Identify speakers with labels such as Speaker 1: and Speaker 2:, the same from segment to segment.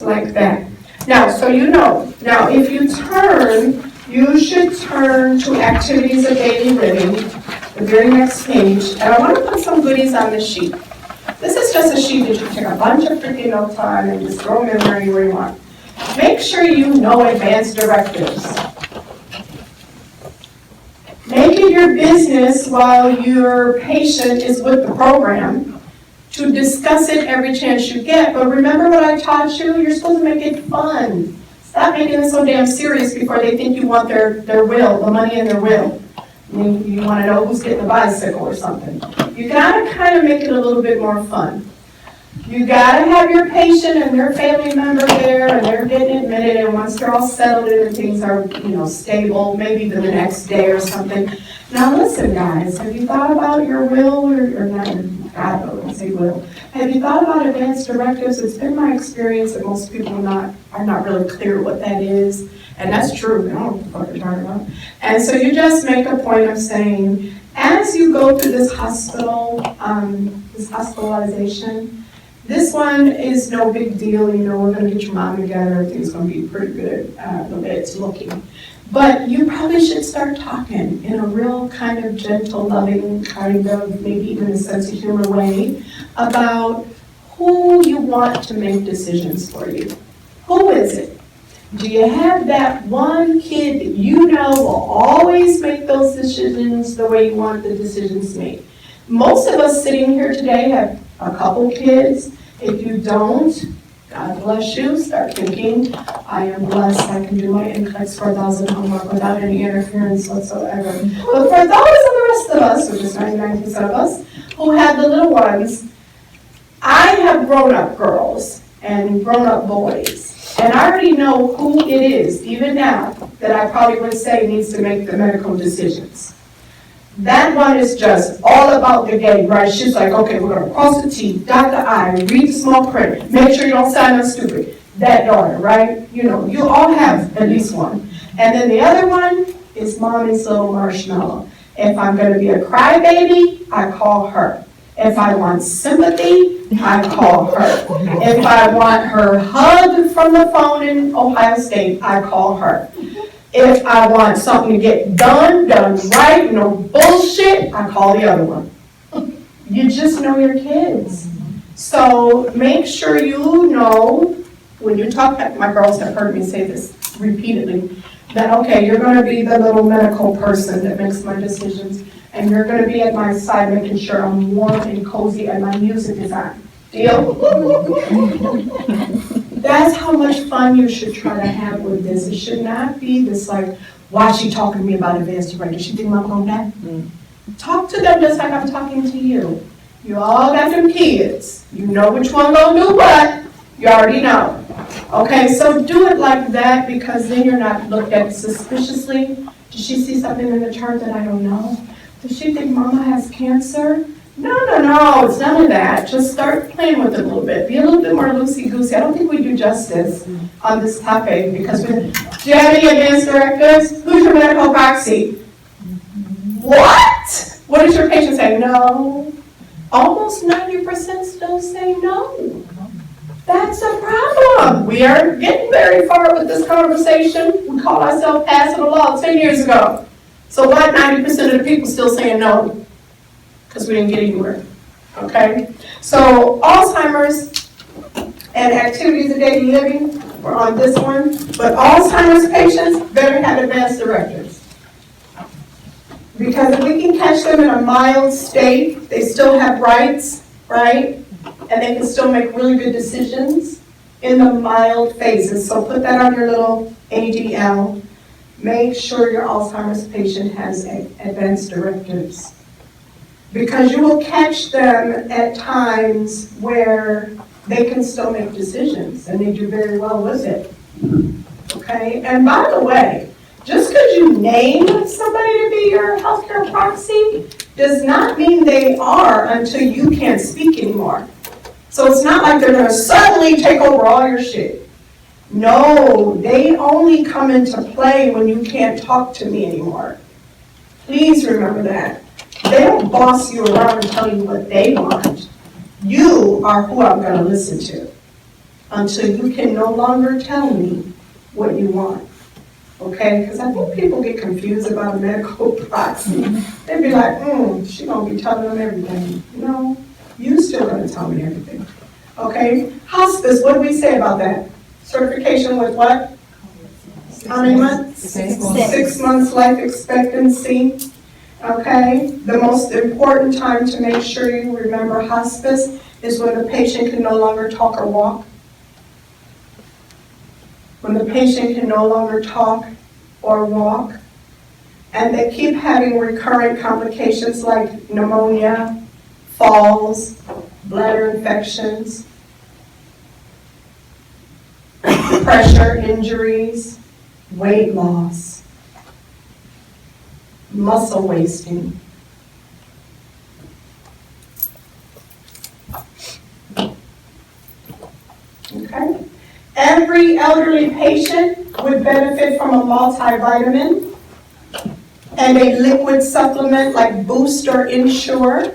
Speaker 1: like that. Now, so you know, now if you turn, you should turn to activities of daily living, the very next page, and I want to put some goodies on the sheet. This is just a sheet that you can take a bunch of freaking notes on and just throw them in there anywhere you want. Make sure you know advanced directives. Make it your business while your patient is with the program to discuss it every chance you get. But remember what I taught you? You're supposed to make it fun. Stop making it so damn serious before they think you want their will, the money in their will. I mean, you want to know who's getting a bicycle or something. You got to kind of make it a little bit more fun. You got to have your patient and their family member there, and they're getting admitted, and once they're all settled in and things are, stable, maybe even the next day or something. Now listen, guys, have you thought about your will, or not your, I don't say will. Have you thought about advanced directives? It's been my experience that most people are not really clear what that is, and that's true. I don't know what the fuck you're talking about. And so you just make a point of saying, as you go through this hospitalization, this one is no big deal. We're going to get your mom together. Everything's going to be pretty good the way it's looking. But you probably should start talking in a real kind of gentle, loving, kind of maybe even a sense of humor way about who you want to make decisions for you. Who is it? Do you have that one kid that you know will always make those decisions the way you want the decisions made? Most of us sitting here today have a couple kids. If you don't, God bless you. Start thinking, I am blessed. I can do my NCLEX 4000 homework without any interference whatsoever. But for those of the rest of us, which is 99% of us, who have the little ones, I have grown-up girls and grown-up boys. And I already know who it is, even now, that I probably would say needs to make the medical decisions. That one is just all about the game, right? She's like, okay, we're going to cross the T, dot the I, read the small print, make sure you don't sign up stupid. That daughter, right? You all have at least one. And then the other one is mommy's little marshmallow. If I'm going to be a crybaby, I call her. If I want sympathy, I call her. If I want her hug from the phone in Ohio State, I call her. If I want something to get done right, no bullshit, I call the other one. You just know your kids. So make sure you know, when you talk, my girls have heard me say this repeatedly, that okay, you're going to be the little medical person that makes my decisions, and you're going to be at my side making sure I'm warm and cozy and my music is on. Deal? That's how much fun you should try to have with this. It should not be this like, why is she talking to me about advanced directives? She think I'm going to die? Talk to them just like I'm talking to you. You all got them kids. You know which one going to do what. You already know. Okay, so do it like that, because then you're not looked at suspiciously. Does she see something in the chart that I don't know? Does she think mama has cancer? No, it's none of that. Just start playing with it a little bit. Be a little bit more loosey-goosey. I don't think we do justice on this topic, because do you have any advanced directives? Who's your medical proxy? What? What does your patient say? No. Almost 90% still say no. That's a problem. We are getting very far with this conversation. We call ourselves passing a law 10 years ago. So why 90% of the people still saying no? Because we didn't get anywhere, okay? So Alzheimer's and activities of daily living, we're on this one, but Alzheimer's patients better have advanced directives. Because if we can catch them in a mild state, they still have rights, right? And they can still make really good decisions in the mild phases. So put that on your little ADL. Make sure your Alzheimer's patient has advanced directives. Because you will catch them at times where they can still make decisions, and they do very well with it. Okay? And by the way, just because you name somebody to be your healthcare proxy does not mean they are until you can't speak anymore. So it's not like they're going to suddenly take over all your shit. No, they only come into play when you can't talk to me anymore. Please remember that. They don't boss you around and tell you what they want. You are who I'm going to listen to. until you can no longer tell me what you want. Okay, because I think people get confused about a medical proxy. They'd be like, she gonna be telling them everything. No, you still gonna tell me everything. Okay, hospice, what do we say about that? Certification with what? How many months?
Speaker 2: 6 months.
Speaker 1: 6 months life expectancy. Okay, the most important time to make sure you remember hospice is when the patient can no longer talk or walk. When the patient can no longer talk or walk, and they keep having recurrent complications like pneumonia, falls, bladder infections, pressure injuries, weight loss, muscle wasting. Okay? Every elderly patient would benefit from a multivitamin and a liquid supplement like Boost or Ensure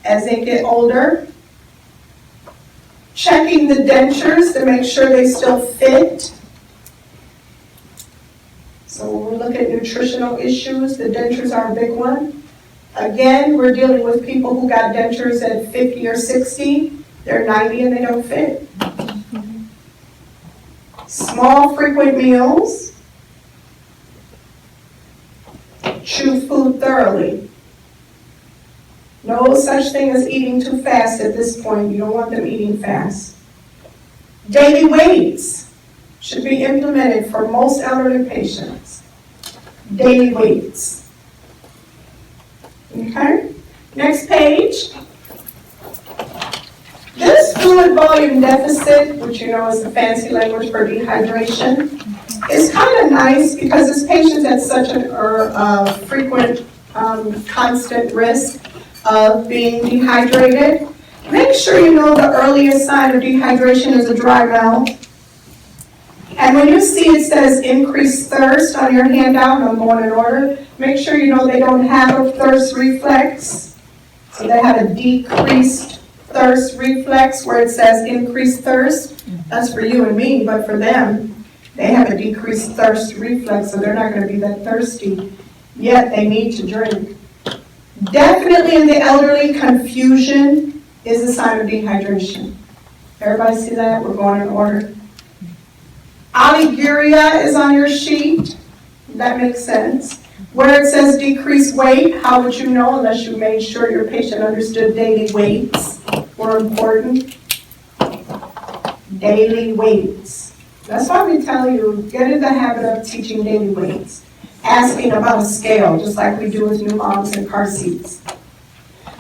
Speaker 1: as they get older. Checking the dentures to make sure they still fit. So when we look at nutritional issues, the dentures are a big one. Again, we're dealing with people who got dentures at 50 or 60. They're 90 and they don't fit. Small, frequent meals. Chew food thoroughly. No such thing as eating too fast at this point. You don't want them eating fast. Daily weights should be implemented for most elderly patients. Daily weights. Okay? Next page. This fluid volume deficit, which you know is the fancy language for dehydration, is kind of nice because this patient's at such a frequent, constant risk of being dehydrated. Make sure you know the earliest sign of dehydration is a dry mouth. And when you see it says increased thirst on your handout, I'm going in order, make sure you know they don't have a thirst reflex. So they have a decreased thirst reflex where it says increased thirst. That's for you and me, but for them, they have a decreased thirst reflex, so they're not going to be that thirsty, yet they need to drink. Definitely in the elderly, confusion is a sign of dehydration. Everybody see that? We're going in order. Oliguria is on your sheet. That makes sense. Where it says decreased weight, how would you know unless you made sure your patient understood daily weights were important? Daily weights. That's why we tell you, get in the habit of teaching daily weights. Asking about a scale, just like we do with new moms and car seats.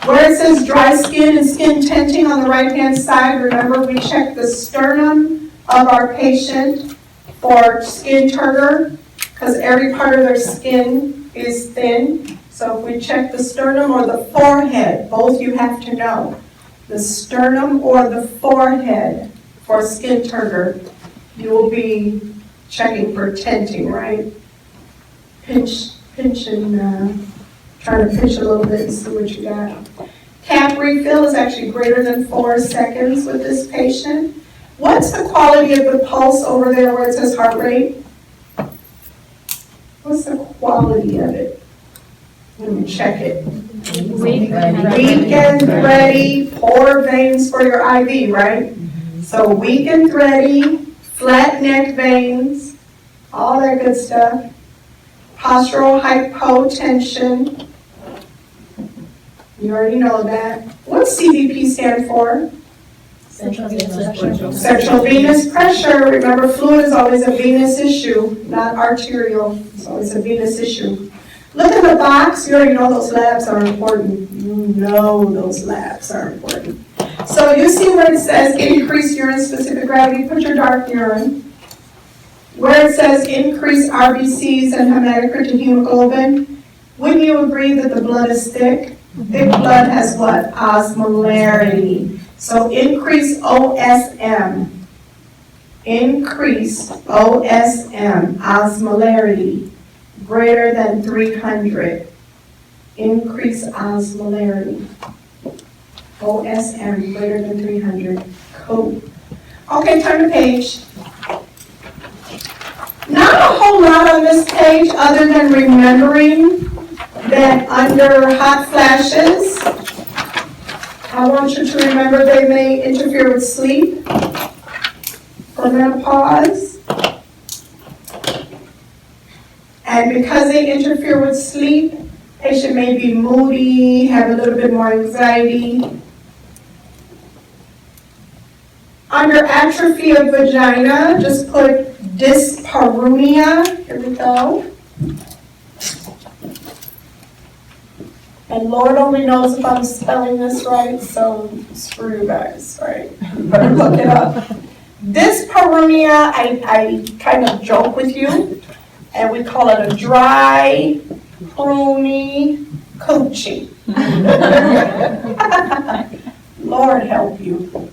Speaker 1: Where it says dry skin and skin tenting on the right-hand side, remember we check the sternum of our patient for skin turgor, because every part of their skin is thin. So if we check the sternum or the forehead, both you have to know. The sternum or the forehead for skin turgor, you will be checking for tenting, right? Pinch and try to pinch a little bit and see what you got. Cap refill is actually greater than 4 seconds with this patient. What's the quality of the pulse over there where it says heart rate? What's the quality of it? Let me check it. Weak and thready, poor veins for your IV, right? So weak and thready, flat neck veins, all that good stuff. Postural hypotension. You already know that. What's CVP stand for?
Speaker 2: Central venous pressure.
Speaker 1: Central venous pressure. Remember, fluid is always a venous issue, not arterial. It's always a venous issue. Look at the box. You already know those labs are important. You know those labs are important. So you see where it says increased urine-specific gravity, put your dark urine. Where it says increased RBCs and hematocrit and hemoglobin, wouldn't you agree that the blood is thick? Thick blood has what? Osmolarity. So increase OSM. Increase OSM, osmolarity, greater than 300. Increase osmolarity. OSM greater than 300. Cool. Okay, turn the page. Not a whole lot on this page other than remembering that under hot flashes, I want you to remember they may interfere with sleep or menopause. And because they interfere with sleep, patient may be moody, have a little bit more anxiety. Under atrophy of vagina, just put dyspareunia. Here we go. And Lord only knows if I'm spelling this right, so screw you guys, right? Better look it up. Dyspareunia, I kind of joke with you, and we call it a dry, pruny coochie. Lord help you.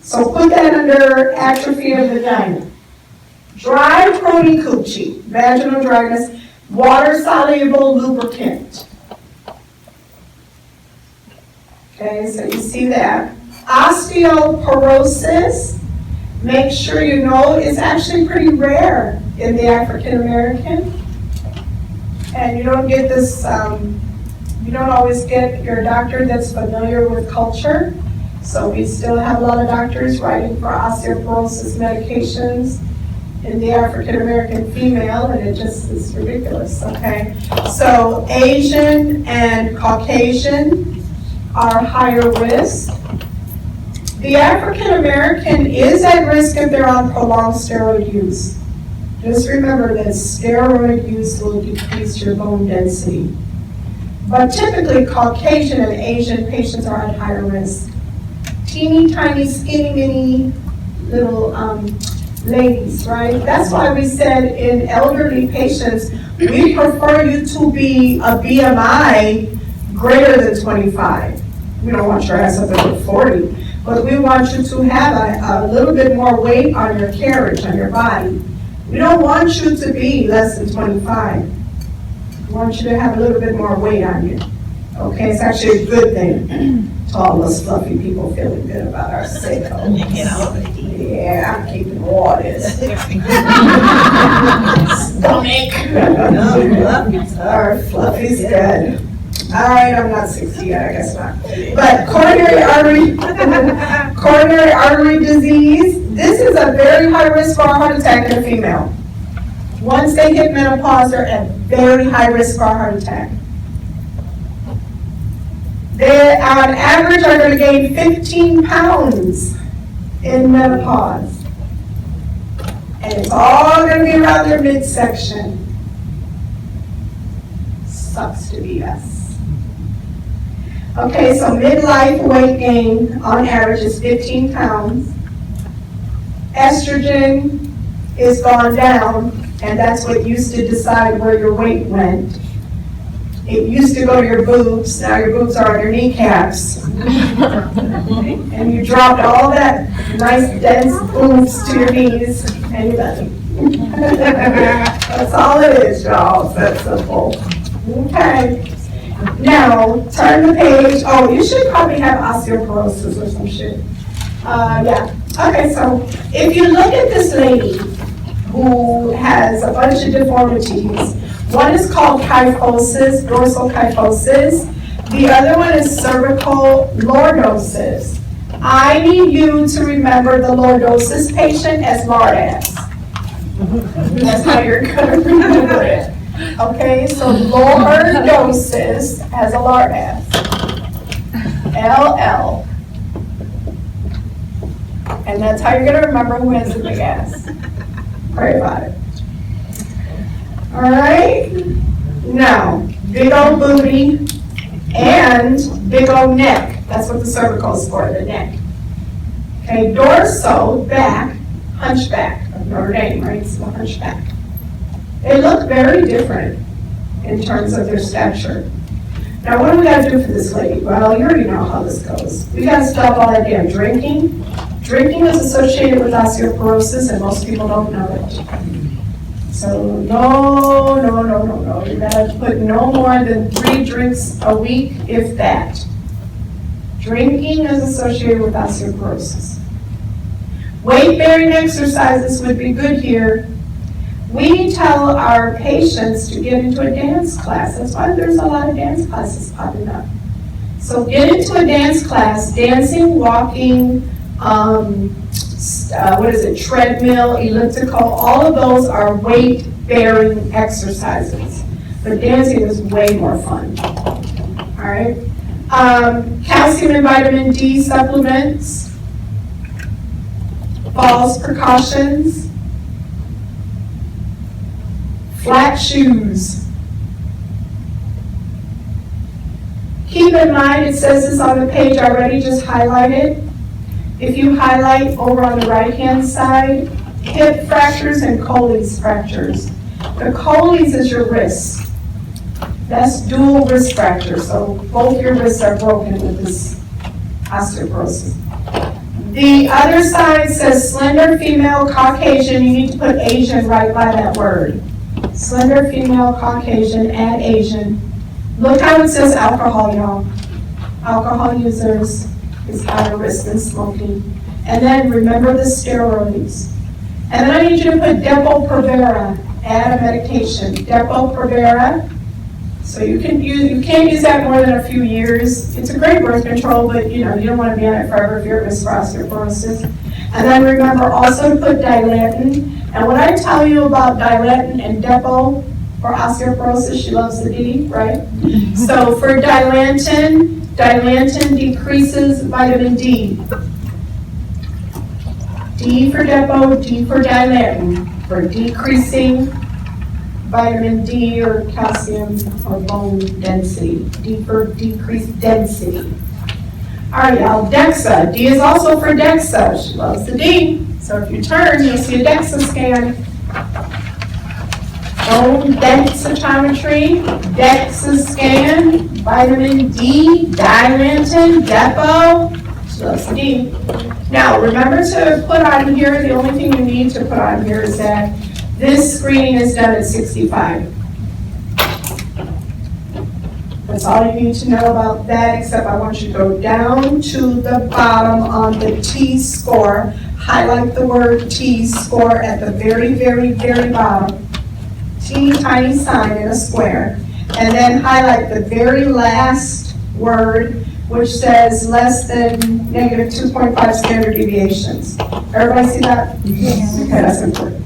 Speaker 1: So put that under atrophy of vagina. Dry, pruny coochie, vaginal dryness, water-soluble lubricant. Okay, so you see that. Osteoporosis, make sure you know, is actually pretty rare in the African American. And you don't get this, you don't always get your doctor that's familiar with culture. So we still have a lot of doctors writing for osteoporosis medications in the African American female, and it just is ridiculous, okay? So Asian and Caucasian are higher risk. The African American is at risk if they're on prolonged steroid use. Just remember that steroid use will decrease your bone density. But typically Caucasian and Asian patients are at higher risk. Teeny tiny, skinny, mini little ladies, right? That's why we said in elderly patients, we prefer you to be a BMI greater than 25. We don't want your ass up at 40, but we want you to have a little bit more weight on your carriage, on your body. We don't want you to be less than 25. We want you to have a little bit more weight on you. Okay, it's actually a good thing. To all us fluffy people feeling good about our sickos. Yeah, I'm keeping waters. Stomach. Our fluffy's good. All right, I'm not 60 yet, I guess not. But coronary artery disease. This is a very high risk for a heart attack in a female. Once they hit menopause, they're at very high risk for a heart attack. They, on average, are going to gain 15 pounds in menopause. And it's all going to be around their midsection. Sucks to be us. Okay, so midlife weight gain on average is 15 pounds. Estrogen is gone down, and that's what used to decide where your weight went. It used to go to your boobs, now your boobs are on your kneecaps. And you dropped all that nice dense boobs to your knees, and you're done. That's all it is, y'all, that's simple. Okay, now turn the page. Oh, you should probably have osteoporosis or some shit. Yeah, okay, so if you look at this lady who has a bunch of deformities, one is called kyphosis, dorsal kyphosis. The other one is cervical lordosis. I need you to remember the lordosis patient as lard ass. That's how you're gonna remember it. Okay, so lordosis has a lard ass. LL. And that's how you're gonna remember who has a big ass. Pray about it. All right, now, big old booty and big old neck. That's what the cervical is for, the neck. Okay, dorsal, back, hunchback, Notre Dame, right? It's the hunchback. They look very different in terms of their stature. Now, what do we gotta do for this lady? Well, you already know how this goes. We gotta stop all that damn drinking. Drinking is associated with osteoporosis, and most people don't know it. So no. You gotta put no more than 3 drinks a week, if that. Drinking is associated with osteoporosis. Weight-bearing exercises would be good here. We tell our patients to get into a dance class. That's why there's a lot of dance classes popping up. So get into a dance class, dancing, walking, treadmill, elliptical, all of those are weight-bearing exercises. But dancing is way more fun, all right? Calcium and vitamin D supplements, falls precautions, flat shoes. Keep in mind, it says this on the page already, just highlight it. If you highlight over on the right-hand side, hip fractures and CHELLYS fractures. The CHELLYS is your wrist. That's dual wrist fracture, so both your wrists are broken with this osteoporosis. The other side says slender female Caucasian. You need to put Asian right by that word. Slender female Caucasian, add Asian. Look how it says alcohol, y'all. Alcohol users is higher risk than smoking. And then remember the steroids. And then I need you to put Depo-Provera, add a medication. Depo-Provera. So you can't use that more than a few years. It's a great birth control, but you don't want to be on it forever if you're at risk for osteoporosis. And then remember also to put Dilantin. And what I tell you about Dilantin and Depo for osteoporosis, she loves the D, right? So for Dilantin decreases vitamin D. D for Depo, D for Dilantin, for decreasing vitamin D or calcium or bone density. D for decreased density. All right, y'all, DEXA. D is also for DEXA. She loves the D. So if you turn, you'll see a DEXA scan. Bone densitometry, DEXA scan, vitamin D, Dilantin, Depo. She loves the D. Now, remember to put on here, the only thing you need to put on here is that this screening is done at 65. That's all you need to know about that, except I want you to go down to the bottom on the T-score. Highlight the word T-score at the very, very, very bottom. T, tiny sign in a square. And then highlight the very last word, which says less than -2.5 standard deviations. Everybody see that? Yes. Okay, that's important.